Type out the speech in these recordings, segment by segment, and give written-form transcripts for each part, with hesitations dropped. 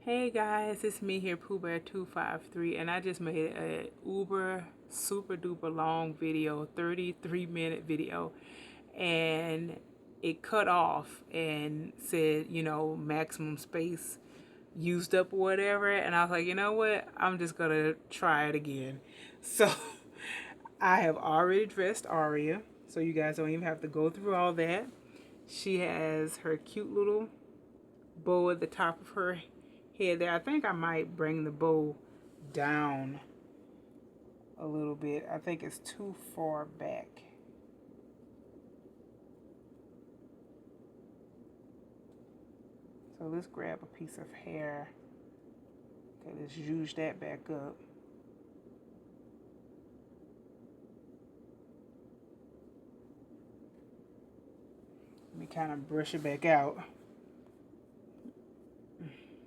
Hey guys, it's me here, Pooh Bear 253, and I just made a uber super duper long video, 33-minute video, and it cut off and said, maximum space used up or whatever, and I was like, you know what? I'm just gonna try it again. So I have already dressed Aria, so you guys don't even have to go through all that. She has her cute little bow at the top of her head there. I think I might bring the bow down a little bit. I think it's too far back. So let's grab a piece of hair. Okay, let's zhuzh that back up. Let me kind of brush it back out.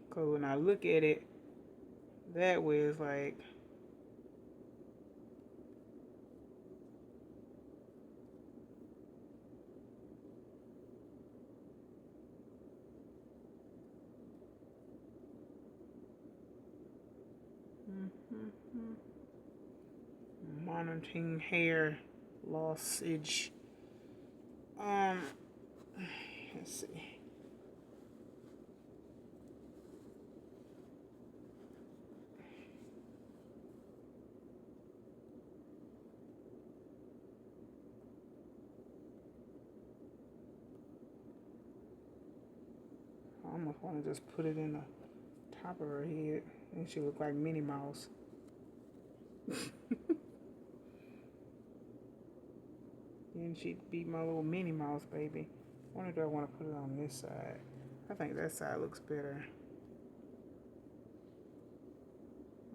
Because when I look at it that way, it's like, monitoring hair lossage. Let's see. I almost want to just put it in the top of her head, and she look like Minnie Mouse. Then she'd be my little Minnie Mouse baby. I wonder do I want to put it on this side? I think that side looks better.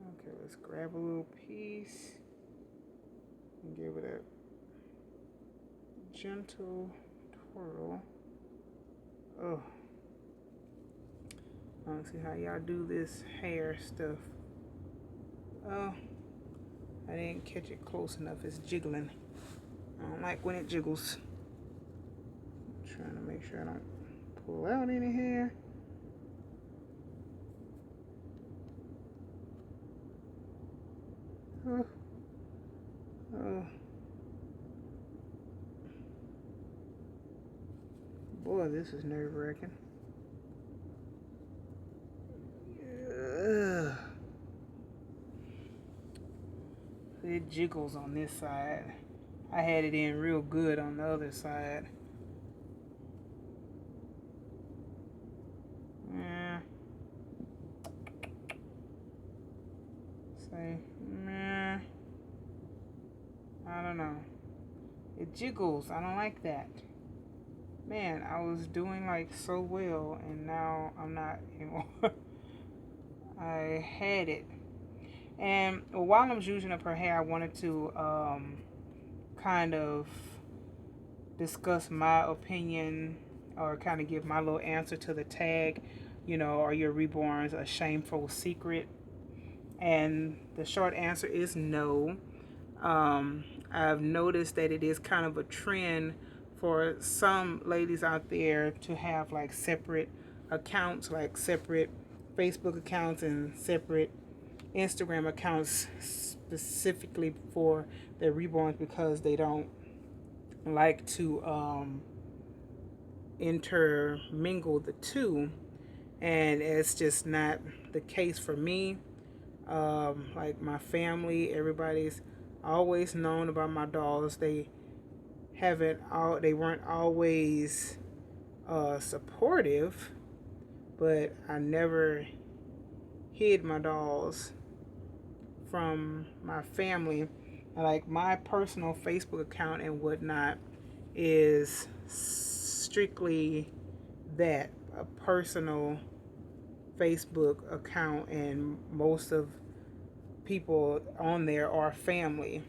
Okay, let's grab a little piece and give it a gentle twirl. Oh, I don't see how y'all do this hair stuff. Oh, I didn't catch it close enough. It's jiggling. I don't like when it jiggles. I'm trying to make sure I don't pull out any hair. Oh. Oh. Boy, this is nerve-wracking. It jiggles on this side. I had it in real good on the other side. Yeah. Say, nah. I don't know. It jiggles. I don't like that. Man, I was doing like so well, and now I'm not anymore. I had it. And while I'm zhuzhing up her hair, I wanted to kind of discuss my opinion or kind of give my little answer to the tag, are your reborns a shameful secret? And the short answer is no. I've noticed that it is kind of a trend for some ladies out there to have like separate accounts, like separate Facebook accounts and separate Instagram accounts specifically for their reborns because they don't like to intermingle the two, and it's just not the case for me. Like my family, everybody's always known about my dolls. They weren't always supportive, but I never hid my dolls from my family. Like my personal Facebook account and whatnot is strictly that, a personal Facebook account, and most of people on there are family.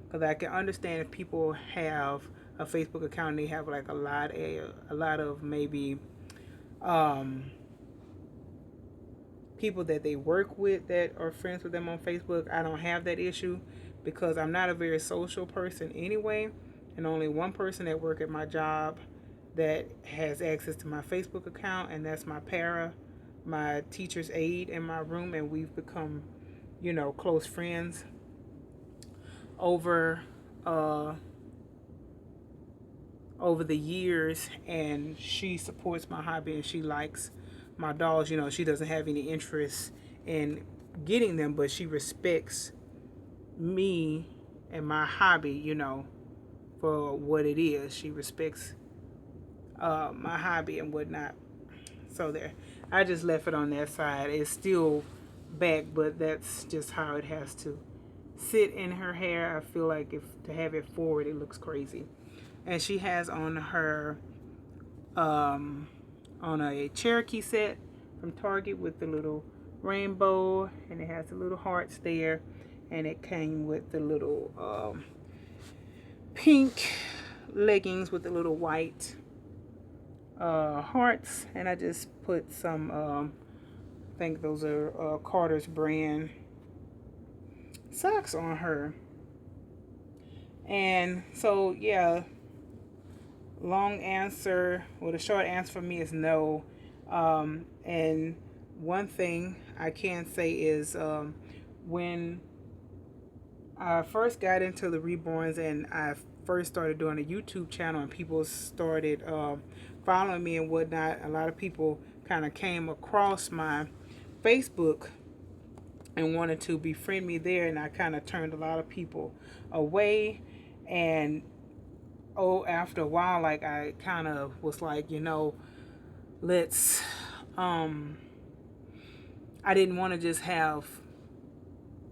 Because I can understand if people have a Facebook account and they have like a lot of maybe people that they work with that are friends with them on Facebook. I don't have that issue because I'm not a very social person anyway, and only one person at work at my job that has access to my Facebook account, and that's my para my teacher's aide in my room, and we've become, close friends over uh, over the years. And she supports my hobby, and she likes my dolls. She doesn't have any interest in getting them, but she respects me and my hobby, for what it is. She respects my hobby and whatnot. So there, I just left it on that side. It's still back, but that's just how it has to sit in her hair. I feel like if to have it forward, it looks crazy. And she has on her on a Cherokee set from Target with the little rainbow, and it has the little hearts there, and it came with the little pink leggings with the little white hearts. And I just put some I think those are Carter's brand socks on her. And so yeah, long answer, well, the short answer for me is no. And one thing I can say is when I first got into the reborns and I first started doing a YouTube channel and people started following me and whatnot, a lot of people kind of came across my Facebook and wanted to befriend me there, and I kind of turned a lot of people away. And after a while, like, I kind of was like, let's I didn't want to just have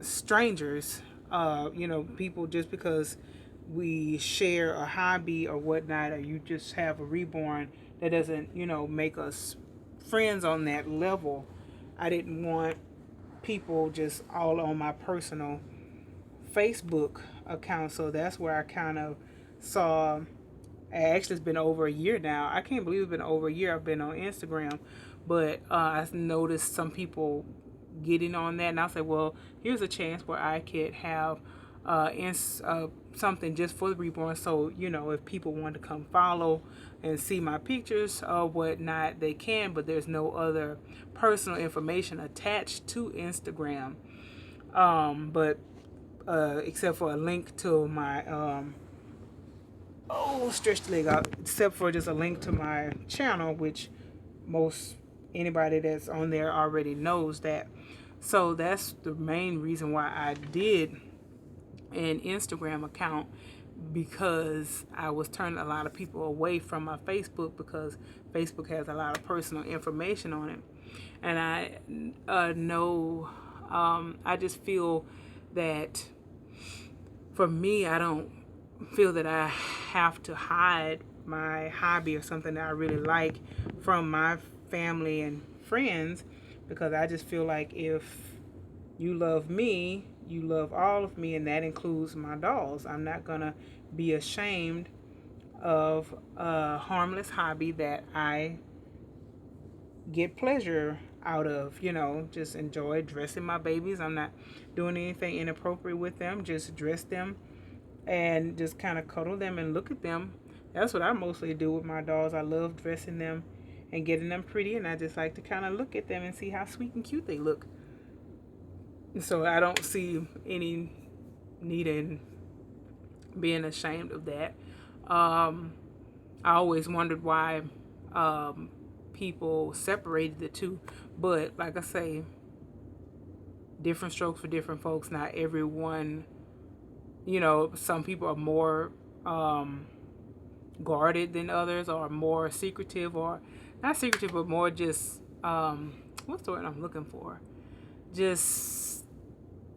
strangers, people, just because we share a hobby or whatnot, or you just have a reborn, that doesn't, make us friends on that level. I didn't want people just all on my personal Facebook account. So that's where I kind of saw, actually, it's been over a year now. I can't believe it's been over a year I've been on Instagram. But I noticed some people getting on that, and I said, well, here's a chance where I could have something just for the reborn. So, if people want to come follow and see my pictures or whatnot, they can, but there's no other personal information attached to Instagram. But except for a link to my stretch the leg out, except for just a link to my channel, which most anybody that's on there already knows that. So that's the main reason why I did an Instagram account, because I was turning a lot of people away from my Facebook, because Facebook has a lot of personal information on it. And I know, I just feel that for me, I don't feel that I have to hide my hobby or something that I really like from my family and friends, because I just feel like if you love me, you love all of me, and that includes my dolls. I'm not gonna be ashamed of a harmless hobby that I get pleasure out of, just enjoy dressing my babies. I'm not doing anything inappropriate with them, just dress them and just kind of cuddle them and look at them. That's what I mostly do with my dolls. I love dressing them and getting them pretty, and I just like to kind of look at them and see how sweet and cute they look. So I don't see any need in being ashamed of that. I always wondered why people separated the two, but like I say, different strokes for different folks. Not everyone, some people are more guarded than others, or more secretive, or not secretive, but more just what's the word I'm looking for? Just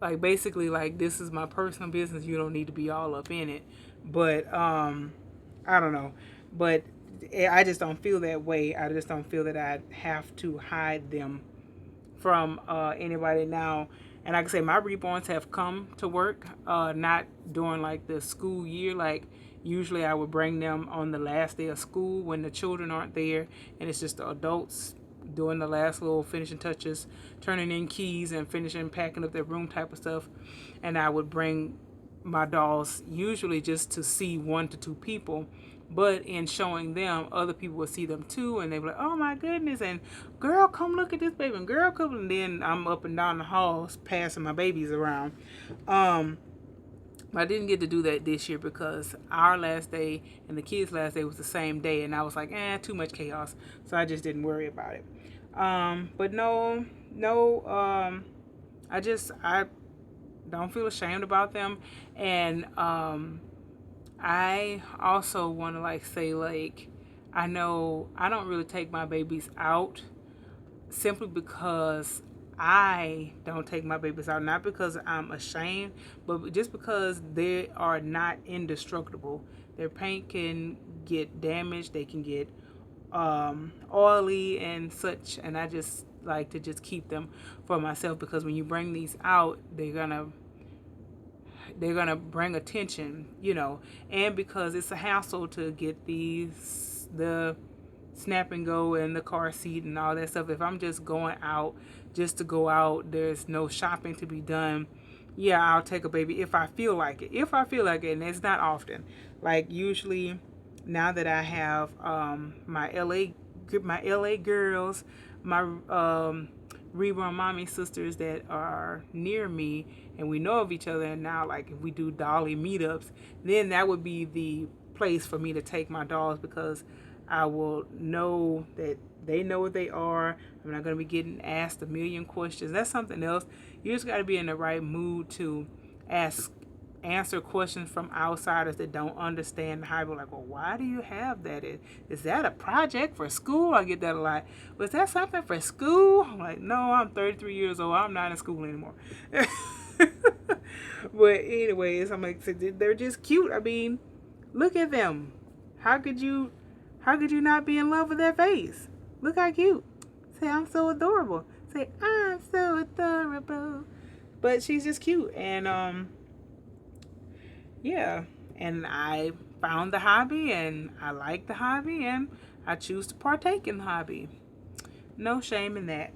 like, basically, like, this is my personal business. You don't need to be all up in it. But I don't know. But I just don't feel that way. I just don't feel that I have to hide them from anybody now. And like I say, my reborns have come to work, not during like the school year. Like, usually I would bring them on the last day of school when the children aren't there, and it's just the adults doing the last little finishing touches, turning in keys and finishing packing up their room type of stuff. And I would bring my dolls usually just to see 1 to 2 people, But in showing them, other people will see them too, and they be like, "Oh my goodness!" And girl, come look at this baby. And girl, come. And then I'm up and down the halls passing my babies around. Um, I didn't get to do that this year because our last day and the kids' last day was the same day, and I was like, too much chaos, so I just didn't worry about it. But no, no, I don't feel ashamed about them, and I also want to like say like I know I don't really take my babies out simply because I don't take my babies out, not because I'm ashamed, but just because they are not indestructible. Their paint can get damaged, they can get oily and such, and I just like to just keep them for myself because when you bring these out, they're gonna bring attention, and because it's a hassle to get the snap and go and the car seat and all that stuff. If I'm just going out just to go out, there's no shopping to be done. Yeah, I'll take a baby if I feel like it. If I feel like it, and it's not often. Like usually, now that I have my LA girls, my Reborn Mommy sisters that are near me, and we know of each other. And now, like if we do dolly meetups, then that would be the place for me to take my dolls because I will know that they know what they are. I'm not going to be getting asked a million questions. That's something else. You just got to be in the right mood to answer questions from outsiders that don't understand the hobby. Like, well, why do you have that? Is that a project for school? I get that a lot. Was that something for school? I'm like, no, I'm 33 years old. I'm not in school anymore. But anyways, I'm like, they're just cute. I mean, look at them. How could you not be in love with that face? Look how cute. Say, I'm so adorable. Say, I'm so adorable. But she's just cute. And, yeah. And I found the hobby, and I like the hobby, and I choose to partake in the hobby. No shame in that.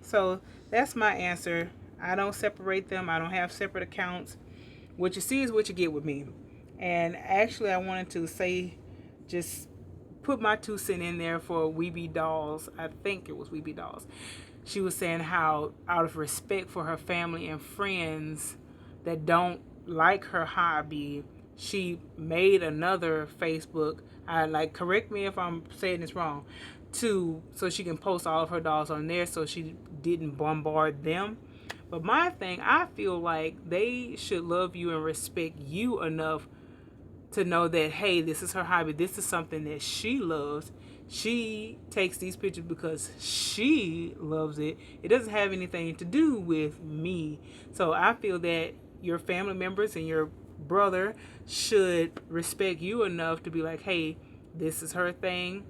So that's my answer. I don't separate them. I don't have separate accounts. What you see is what you get with me. And actually, I wanted to say, just put my 2 cents in there for Weeby Dolls. I think it was Weeby Dolls. She was saying how, out of respect for her family and friends that don't like her hobby, she made another Facebook. Correct me if I'm saying this wrong, so she can post all of her dolls on there, so she didn't bombard them. But my thing, I feel like they should love you and respect you enough to know that, hey, this is her hobby. This is something that she loves. She takes these pictures because she loves it. It doesn't have anything to do with me. So I feel that your family members and your brother should respect you enough to be like, hey, this is her thing.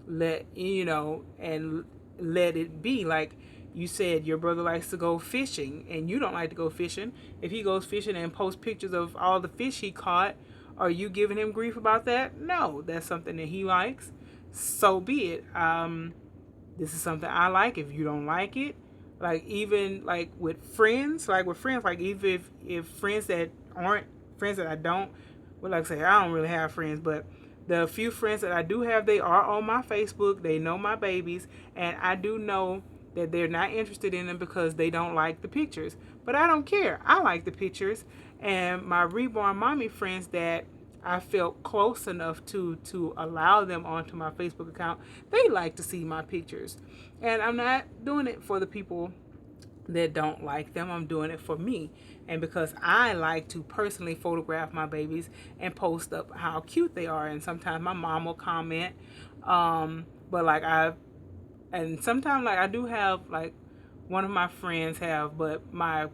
And let it be. Like you said, your brother likes to go fishing and you don't like to go fishing. If he goes fishing and posts pictures of all the fish he caught, are you giving him grief about that? No, that's something that he likes. So be it. This is something I like. If you don't like it, like even like with friends, like even if friends that aren't friends that I don't, well, like I say, I don't really have friends, but the few friends that I do have, they are on my Facebook. They know my babies, and I do know that they're not interested in them because they don't like the pictures. But I don't care. I like the pictures. And my Reborn Mommy friends that I felt close enough to allow them onto my Facebook account, they like to see my pictures. And I'm not doing it for the people that don't like them. I'm doing it for me. And because I like to personally photograph my babies and post up how cute they are. And sometimes my mom will comment. But like and sometimes like I do have like one of my friends have, but my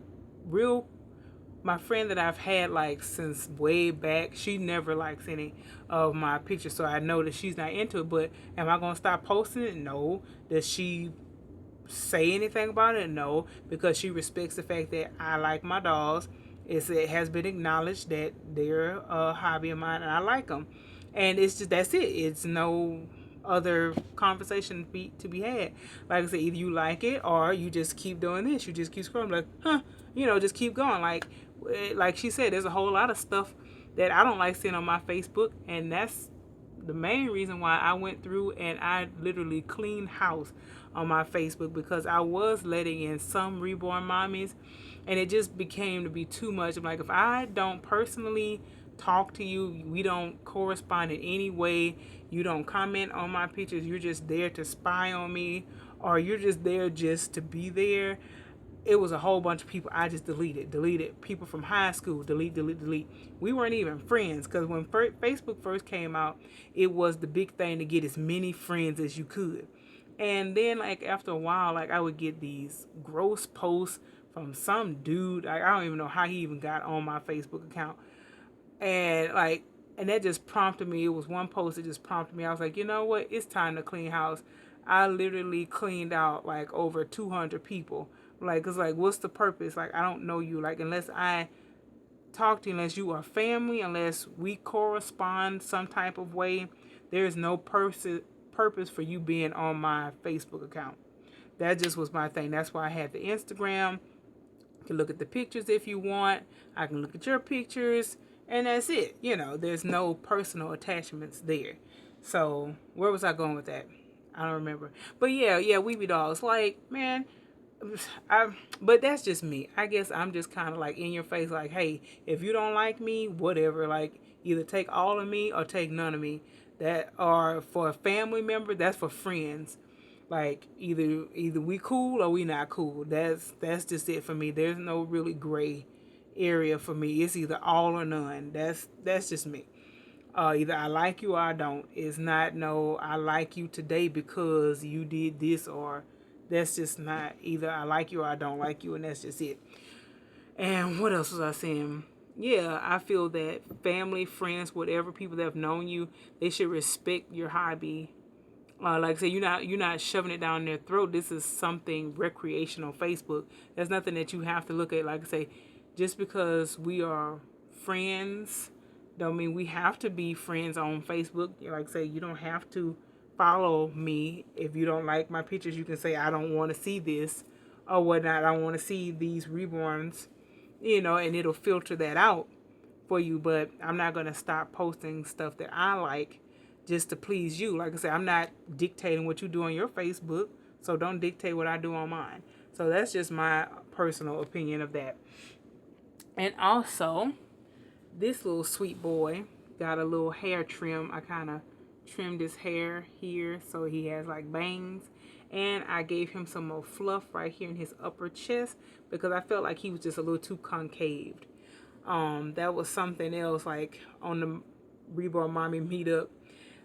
friend that I've had like since way back, she never likes any of my pictures, so I know that she's not into it. But am I gonna stop posting it? No. Does she say anything about it? No, because she respects the fact that I like my dolls. It has been acknowledged that they're a hobby of mine and I like them, and it's just that's it. It's no other conversation to be had. Like I said, either you like it or you just keep doing this. You just keep scrolling like, just keep going. Like she said, there's a whole lot of stuff that I don't like seeing on my Facebook, and that's the main reason why I went through and I literally cleaned house on my Facebook, because I was letting in some reborn mommies, and it just became to be too much. I'm like, if I don't personally talk to you, we don't correspond in any way, you don't comment on my pictures, you're just there to spy on me, or you're just there just to be there. It was a whole bunch of people I just deleted people from high school, delete. We weren't even friends, because when Facebook first came out, it was the big thing to get as many friends as you could. And then, like, after a while, like, I would get these gross posts from some dude. Like, I don't even know how he even got on my Facebook account. And like, and that just prompted me. It was one post that just prompted me. I was like, you know what? It's time to clean house. I literally cleaned out like over 200 people. Like, it's like, what's the purpose? Like, I don't know you. Like, unless I talk to you, unless you are family, unless we correspond some type of way, there is no purpose for you being on my Facebook account. That just was my thing. That's why I had the Instagram. You can look at the pictures if you want. I can look at your pictures, and that's it. You know, there's no personal attachments there. So where was I going with that? I don't remember. But yeah, Weeby Dolls. Like, man, but that's just me. I guess I'm just kind of like in your face, like, hey, if you don't like me, whatever. Like, either take all of me or take none of me. That are for a family member. That's for friends. Like, either we cool or we not cool. That's just it for me. There's no really gray area for me. It's either all or none. That's just me. Either I like you or I don't. It's not no I like you today because you did this, or that's just not. Either I like you or I don't like you, and that's just it. And what else was I saying? Yeah, I feel that family, friends, whatever, people that have known you, they should respect your hobby. Like I say, you're not shoving it down their throat. This is something recreational. Facebook. There's nothing that you have to look at. Like I say, just because we are friends, don't mean we have to be friends on Facebook. Like I say, you don't have to follow me. If you don't like my pictures, you can say I don't want to see this or whatnot. I don't want to see these reborns, and it'll filter that out for you. But I'm not gonna stop posting stuff that I like just to please you. Like I said, I'm not dictating what you do on your Facebook, so don't dictate what I do on mine. So that's just my personal opinion of that. And also, this little sweet boy got a little hair trim. I kind of trimmed his hair here so he has like bangs. And I gave him some more fluff right here in his upper chest because I felt like he was just a little too concaved. That was something else. Like on the Reborn Mommy meetup,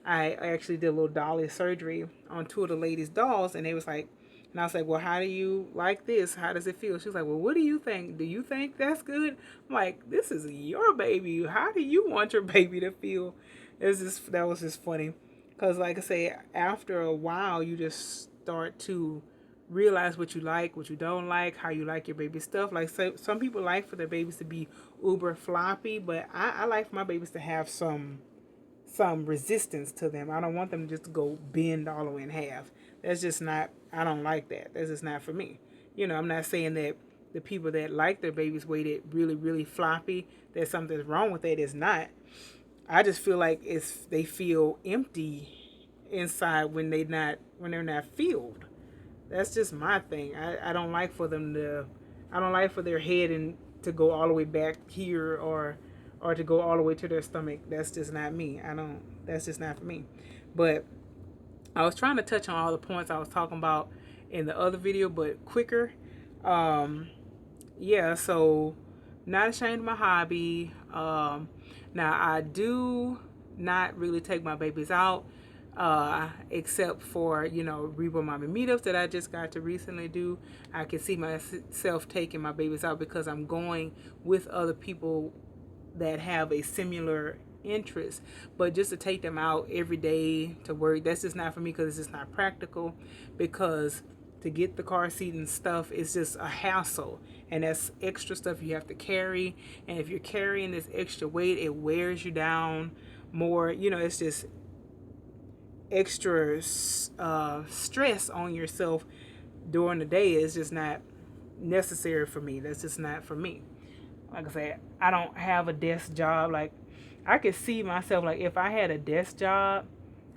I actually did a little dolly surgery on two of the ladies' dolls, and they was like, and I was like, well, how do you like this? How does it feel? She was like, well, what do you think? Do you think that's good? I'm like, this is your baby. How do you want your baby to feel? That was just funny. Because like I say, after a while, you just start to realize what you like, what you don't like, how you like your baby stuff. Like, so, some people like for their babies to be uber floppy, but I like for my babies to have some resistance to them. I don't want them just to go bend all the way in half. That's just not, I don't like that. That's just not for me. I'm not saying that the people that like their babies weighted really, really floppy, that something's wrong with that. It's not. I just feel like they feel empty inside when they're not filled. That's just my thing. I don't like for them to, I don't like for their head and to go all the way back here or to go all the way to their stomach. That's just not me. That's just not for me. But I was trying to touch on all the points I was talking about in the other video, but quicker. Yeah, so not ashamed of my hobby. Now I do not really take my babies out, except for, Reborn Mommy meetups that I just got to recently do. I can see myself taking my babies out because I'm going with other people that have a similar interest. But just to take them out every day to work, that's just not for me, because it's just not practical. Because to get the car seat and stuff, it's just a hassle, and that's extra stuff you have to carry. And if you're carrying this extra weight, it wears you down more. It's just extra stress on yourself during the day. Is just not necessary for me. That's just not for me. Like I said, I don't have a desk job. Like, I could see myself, like, if I had a desk job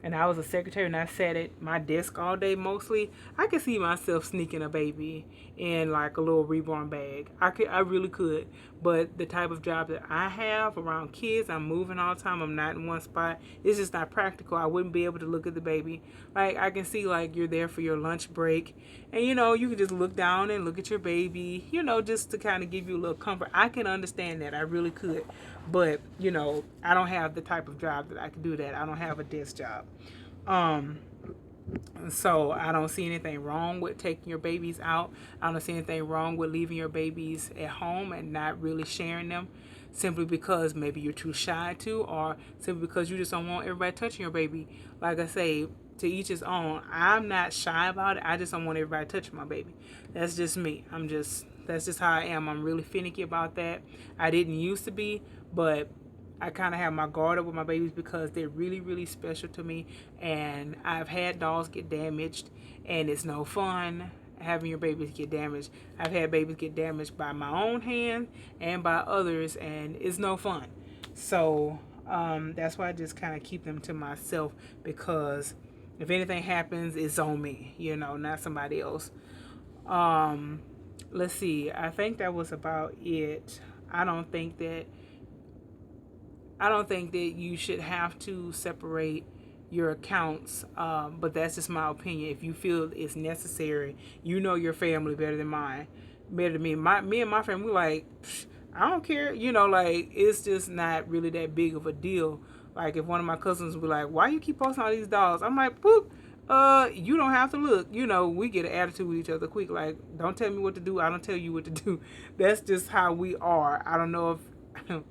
and I was a secretary and I sat at my desk all day mostly, I could see myself sneaking a baby in like a little reborn bag. I really could. But the type of job that I have around kids, I'm moving all the time. I'm not in one spot. It's just not practical. I wouldn't be able to look at the baby. Like, I can see like you're there for your lunch break, and you can just look down and look at your baby, just to kind of give you a little comfort. I can understand that. I really could. But, I don't have the type of job that I can do that. I don't have a desk job. Um, so I don't see anything wrong with taking your babies out. I don't see anything wrong with leaving your babies at home and not really sharing them, simply because maybe you're too shy to, or simply because you just don't want everybody touching your baby. Like I say, to each his own. I'm not shy about it. I just don't want everybody touching my baby. That's just me. That's just how I am. I'm really finicky about that. I didn't used to be, but I kind of have my guard up with my babies because they're really, really special to me. And I've had dolls get damaged, and it's no fun having your babies get damaged. I've had babies get damaged by my own hand and by others, and it's no fun. So that's why I just kind of keep them to myself, because if anything happens, it's on me, not somebody else. Um, let's see. I think that was about it. I don't think that I don't think that you should have to separate your accounts, but that's just my opinion. If you feel it's necessary, you know your family better than mine, better than me. Me and my family, we like, I don't care. Like, it's just not really that big of a deal. Like, if one of my cousins would be like, "Why you keep posting all these dolls?" I'm like, "Poop. You don't have to look." We get an attitude with each other quick. Like, don't tell me what to do. I don't tell you what to do. That's just how we are. I don't know if,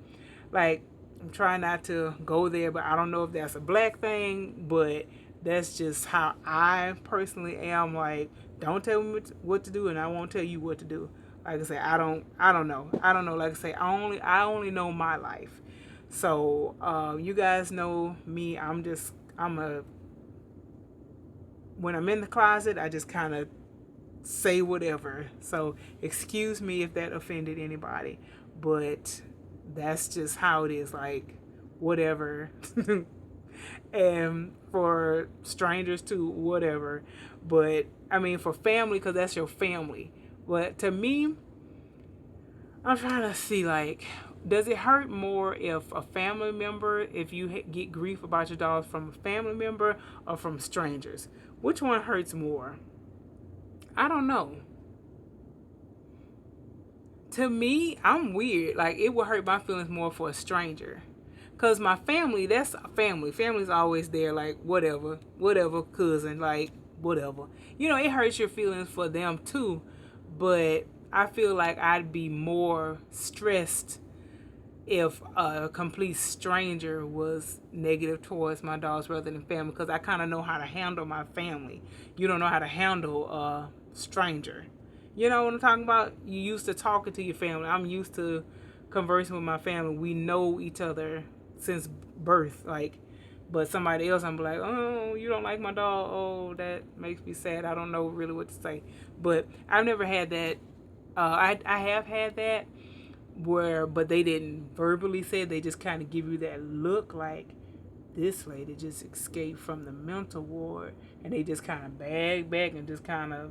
like, I'm trying not to go there, but I don't know if that's a black thing, but that's just how I personally am. Like, don't tell me what to do, and I won't tell you what to do. Like I say, I don't know. I don't know. Like I say, I only know my life. So you guys know me. When I'm in the closet, I just kind of say whatever. So excuse me if that offended anybody, but that's just how it is. Like, whatever. And for strangers too, whatever. But I mean, for family, because that's your family. But to me, I'm trying to see, like, does it hurt more if a family member, if you get grief about your dog from a family member or from strangers? Which one hurts more? I don't know. To me, I'm weird. Like, it would hurt my feelings more for a stranger. Because my family, that's family. Family's always there, like, whatever, cousin, like, whatever. It hurts your feelings for them too. But I feel like I'd be more stressed if a complete stranger was negative towards my dogs rather than family, because I kind of know how to handle my family. You don't know how to handle a stranger. You know what I'm talking about? You used to talking to your family. I'm used to conversing with my family. We know each other since birth. Like, but somebody else, I'm like, "Oh, you don't like my dog? Oh, that makes me sad. I don't know really what to say." But I've never had that. I have had that but they didn't verbally say it. They just kind of give you that look, like, this lady just escaped from the mental ward, and they just kind of bag back and just kind of,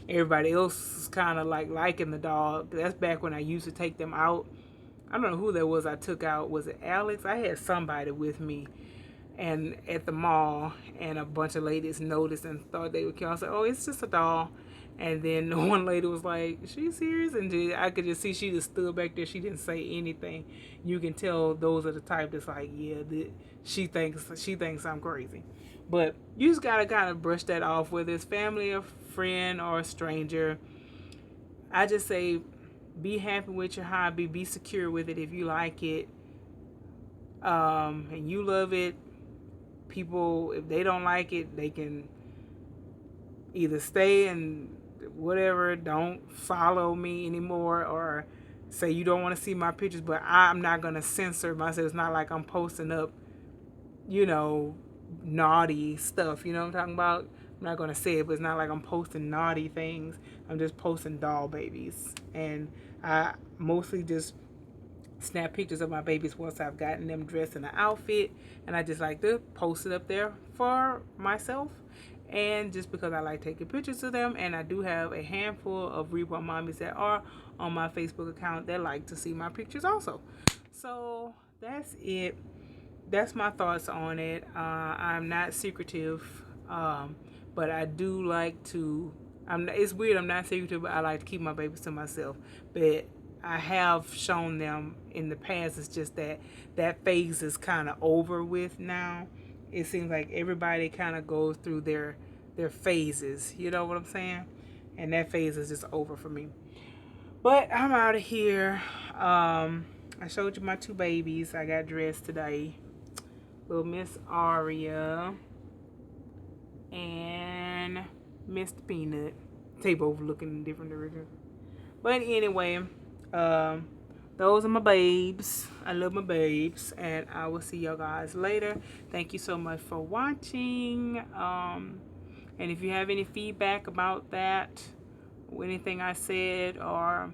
everybody else is kind of like liking the dog. That's back when I used to take them out. I don't know who that was I took out. Was it Alex? I had somebody with me and at the mall, and a bunch of ladies noticed and thought they would kill. I said, "Oh, it's just a doll." And then one lady was like, "She's serious?" And I could just see she just stood back there. She didn't say anything. You can tell those are the type that's like, yeah, she thinks I'm crazy. But you just gotta kind of brush that off, whether it's family, a friend, or a stranger. I just say, be happy with your hobby. Be secure with it if you like it, and you love it. People, if they don't like it, they can either stay and whatever, don't follow me anymore, or say you don't want to see my pictures. But I'm not going to censor myself. It's not like I'm posting up, naughty stuff. You know what I'm talking about? I'm not going to say it, but it's not like I'm posting naughty things. I'm just posting doll babies. And I mostly just snap pictures of my babies once I've gotten them dressed in an outfit, and I just like to post it up there for myself, and just because I like taking pictures of them. And I do have a handful of reborn mommies that are on my Facebook account that like to see my pictures also. So that's it. That's my thoughts on it. I'm not secretive, but I do like to. It's weird. I'm not secretive, but I like to keep my babies to myself. But I have shown them in the past. It's just that that phase is kind of over with now. It seems like everybody kind of goes through their phases. You know what I'm saying? And that phase is just over for me. But I'm out of here. I showed you my two babies. I got dressed today. Little Miss Aria and Mr. Peanut. They both looking in different directions. But anyway, those are my babes. I love my babes. And I will see y'all guys later. Thank you so much for watching. And if you have any feedback about that, or anything I said, or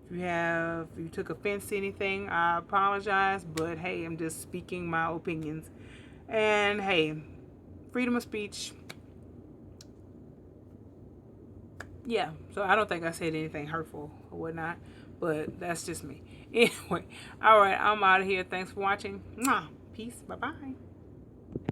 if you took offense to anything, I apologize. But hey, I'm just speaking my opinions. And hey, freedom of speech. Yeah, so I don't think I said anything hurtful or whatnot, but that's just me. Anyway, all right, I'm out of here. Thanks for watching. Peace. Bye-bye.